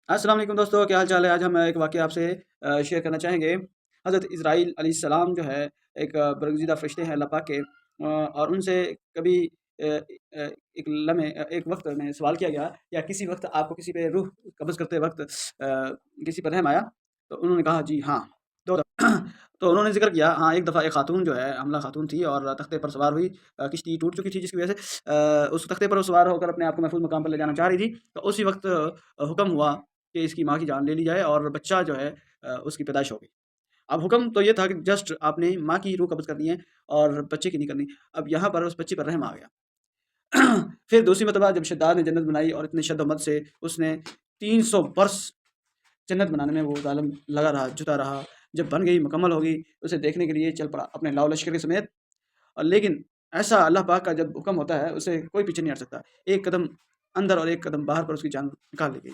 السلام علیکم دوستو، کیا حال چال ہے؟ آج ہم ایک واقعہ آپ سے شیئر کرنا چاہیں گے۔ حضرت اسرائیل علیہ السلام جو ہے ایک برگزیدہ فرشتے ہیں اللہ پاک کے، اور ان سے کبھی ایک لمحے ایک وقت میں سوال کیا گیا، یا کسی وقت آپ کو کسی پہ روح قبض کرتے وقت کسی پر رحم آیا؟ تو انہوں نے کہا جی ہاں، دو دفعہ۔ تو انہوں نے ذکر کیا ہاں، ایک دفعہ ایک خاتون جو ہے حاملہ خاتون تھی اور تختے پر سوار ہوئی، کشتی ٹوٹ چکی تھی جس کی وجہ سے اس تختے پر وہ سوار ہو کر اپنے آپ کو محفوظ مقام پر لے جانا چاہ رہی تھی۔ تو اسی وقت حکم ہوا کہ اس کی ماں کی جان لے لی جائے اور بچہ جو ہے اس کی پیدائش ہو گئی۔ اب حکم تو یہ تھا کہ جسٹ آپ نے ماں کی روح قبض کرنی ہے اور بچے کی نہیں کرنی۔ اب یہاں پر اس بچے پر رحم آ گیا۔ پھر دوسری مرتبہ جب شداد نے جنت بنائی اور اتنے شد و مت سے اس نے 300 برس جنت بنانے میں وہ ظالم لگا رہا، جتا رہا۔ جب بن گئی، مکمل ہو گئی، اسے دیکھنے کے لیے چل پڑا اپنے لاؤ لشکر کے سمیت۔ لیکن ایسا اللہ پاک کا جب حکم ہوتا ہے اسے کوئی پیچھے نہیں ہٹ سکتا۔ ایک قدم اندر اور ایک قدم باہر پر اس کی جان نکال لی گئی۔